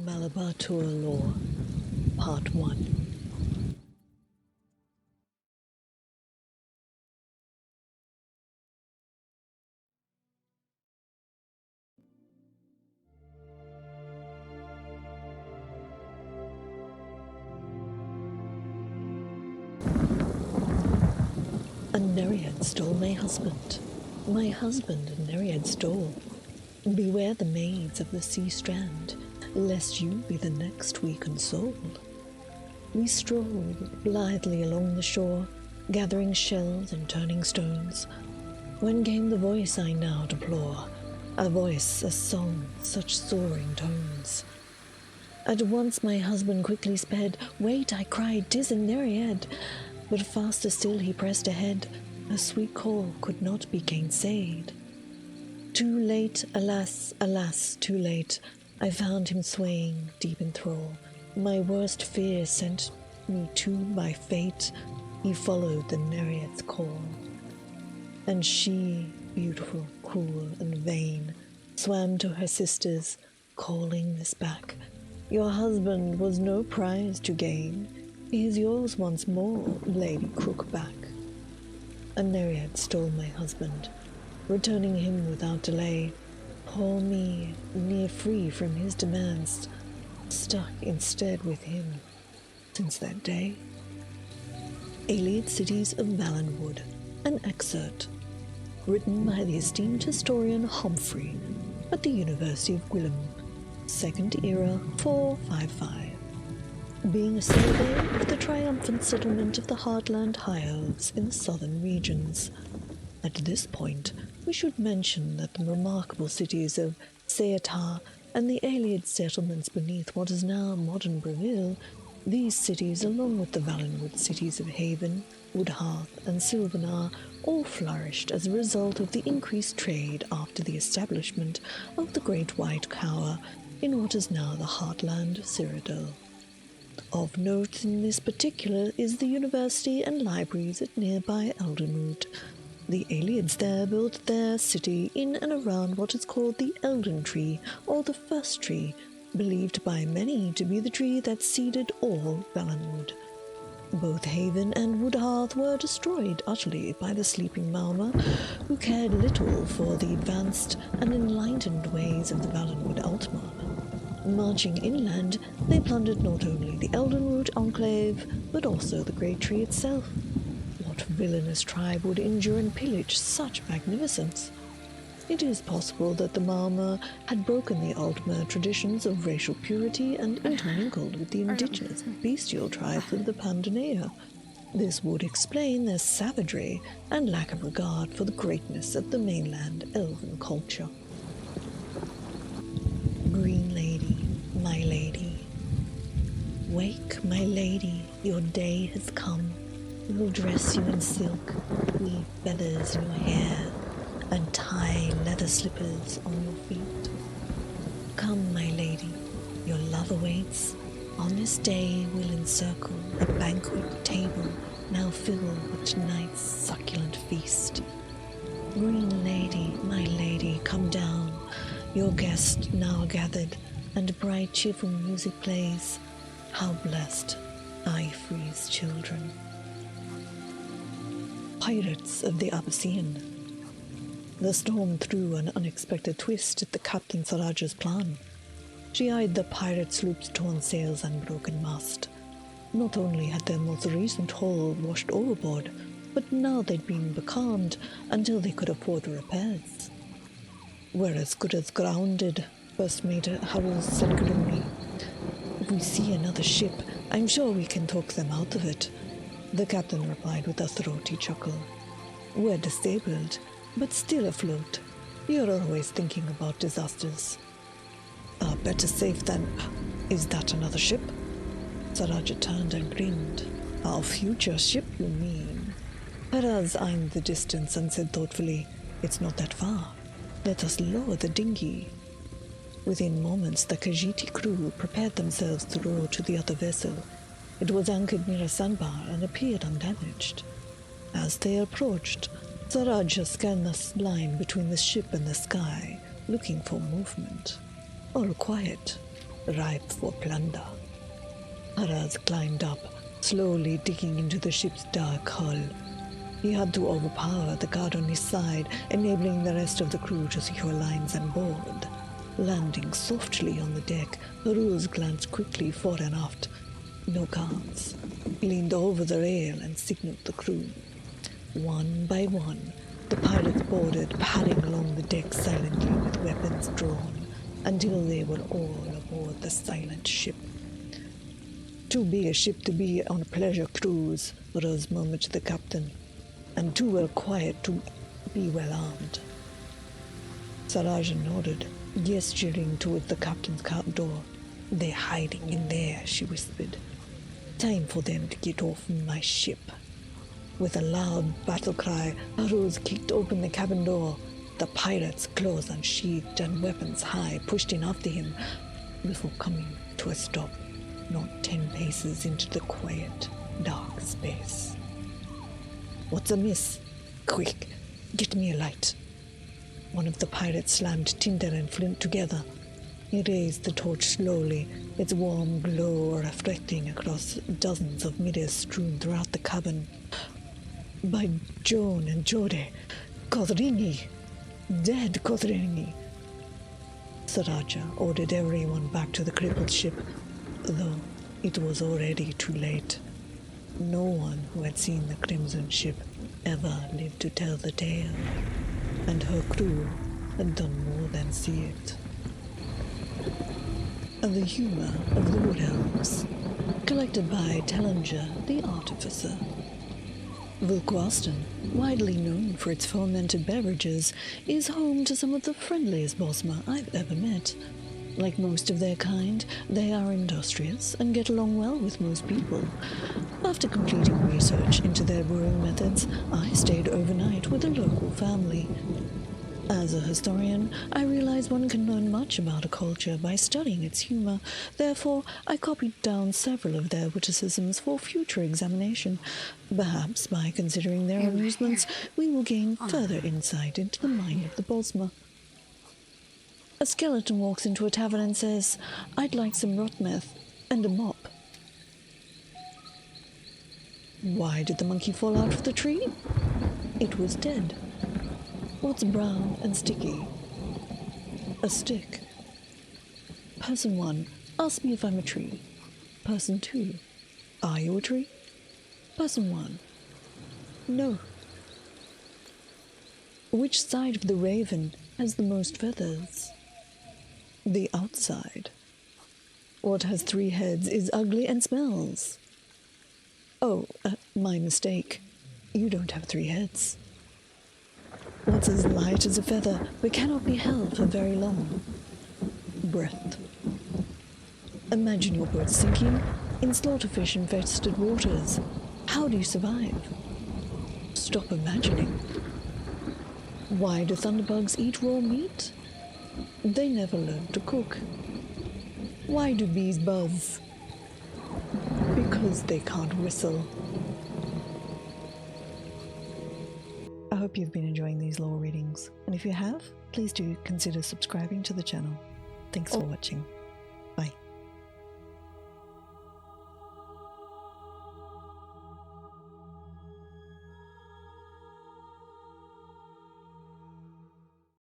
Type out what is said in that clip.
Malabar Tor Lore, Part 1. A Nereid stole my husband. My husband a Nereid stole. Beware the maids of the sea strand, lest you be the next we consoled. We strolled blithely along the shore, gathering shells and turning stones, when came the voice I now deplore, a voice, a song, such soaring tones. At once my husband quickly sped. Wait, I cried, 'tis a Nereid. But faster still he pressed ahead. A sweet call could not be gainsayed. Too late, alas, alas, too late, I found him swaying deep in thrall. My worst fear sent me to by fate. He followed the Nereid's call. And she, beautiful, cruel, and vain, swam to her sisters, calling this back. Your husband was no prize to gain. He is yours once more, Lady Crookback. A Nereid stole my husband, returning him without delay. Poor me, near free from his demands, stuck instead with him since that day. Alien Cities of Allenwood, an excerpt, written by the esteemed historian Humphrey at the University of Gwilym, Second Era 455. Being a survey of the triumphant settlement of the Heartland High Elves in the southern regions. At this point, we should mention that the remarkable cities of Seatar and the alien settlements beneath what is now modern Breville, these cities, along with the Allenwood cities of Haven, Woodhearth, and Sylvanar, all flourished as a result of the increased trade after the establishment of the Great White Tower in what is now the Heartland Cyrodiil. Of note in this particular is the university and libraries at nearby Allenwood. The aliens there built their city in and around what is called the Elden Tree, or the First Tree, believed by many to be the tree that seeded all Allenwood. Both Haven and Woodhearth were destroyed utterly by the sleeping Malma, who cared little for the advanced and enlightened ways of the Allenwood Ultima. Marching inland, they plundered not only the Eldenwood enclave, but also the Great Tree itself. What villainous tribe would injure and pillage such magnificence? It is possible that the Malma had broken the Ultima traditions of racial purity and intermingled with the indigenous bestial tribes of the Pandanea. This would explain their savagery and lack of regard for the greatness of the mainland elven culture. Green Lady, my lady. Wake, my lady, your day has come. We'll dress you in silk, weave feathers in your hair, and tie leather slippers on your feet. Come, my lady, your love awaits. On this day we'll encircle a banquet table now filled with tonight's succulent feast. Green lady, my lady, come down. Your guests now are gathered, and bright cheerful music plays. How blessed Ifree's children. Pirates of the Abyssinian. The storm threw an unexpected twist at the Captain Saraj's plan. She eyed the pirate sloop's torn sails and broken mast. Not only had their most recent haul washed overboard, but now they'd been becalmed until they could afford repairs. We're as good as grounded, First Mate Harold said grimly. If we see another ship, I'm sure we can talk them out of it, the captain replied with a throaty chuckle. We're disabled, but still afloat. You're always thinking about disasters. Better safe than... Is that another ship? Saraja turned and grinned. Our future ship, you mean? Haraz eyed the distance and said thoughtfully, It's not that far. Let us lower the dinghy. Within moments, the Khajiiti crew prepared themselves to row to the other vessel. It was anchored near a sandbar and appeared undamaged. As they approached, Saraja scanned the line between the ship and the sky, looking for movement. All quiet. ripe for plunder. Haraz climbed up, slowly digging into the ship's dark hull. He had to overpower the guard on his side, enabling the rest of the crew to secure lines and board. Landing softly on the deck, Haruz glanced quickly fore and aft. No guards. He leaned over the rail and signaled the crew. One by one, the pilots boarded, padding along the deck silently with weapons drawn, until they were all aboard the silent ship. Too big a ship to be on a pleasure cruise, Rose murmured to the captain, and too well quiet to be well armed. Saraja nodded, gesturing toward the captain's cart door. They're hiding in there, she whispered. Time for them to get off my ship. With a loud battle cry, Haruz kicked open the cabin door. The pirates, claws unsheathed and weapons high, pushed in after him before coming to a stop, not 10 paces into the quiet, dark space. What's amiss? Quick, get me a light. One of the pirates slammed tinder and flint together. He raised the torch slowly, its warm glow reflecting across dozens of mirrors strewn throughout the cabin. By Joan and Jode, Kodrini! Dead Kodrini! Saraja ordered everyone back to the crippled ship, though it was already too late. No one who had seen the Crimson Ship ever lived to tell the tale, and her crew had done more than see it. The Humour of the Wood Elves, collected by Tellinger the Artificer. Vilquaston, widely known for its fermented beverages, is home to some of the friendliest Bosma I've ever met. Like most of their kind, they are industrious and get along well with most people. After completing research into their brewing methods, I stayed overnight with a local family. As a historian, I realize one can learn much about a culture by studying its humor. Therefore, I copied down several of their witticisms for future examination. Perhaps by considering their amusements, we will gain further insight into the mind of the Bosma. A skeleton walks into a tavern and says, "I'd like some rot meth and a mop." Why did the monkey fall out of the tree? It was dead. What's brown and sticky? A stick. Person 1, ask me if I'm a tree. Person 2, are you a tree? Person 1, no. Which side of the raven has the most feathers? The outside. What has 3 heads is ugly and smells. Oh, my mistake. You don't have 3 heads. What's as light as a feather but cannot be held for very long? Breath. Imagine your boat sinking in slaughterfish-infested waters. How do you survive? Stop imagining. Why do thunderbugs eat raw meat? They never learned to cook. Why do bees buzz? Because they can't whistle. I hope you've been enjoying these lore readings, and if you have, please do consider subscribing to the channel. Thanks for watching. Bye.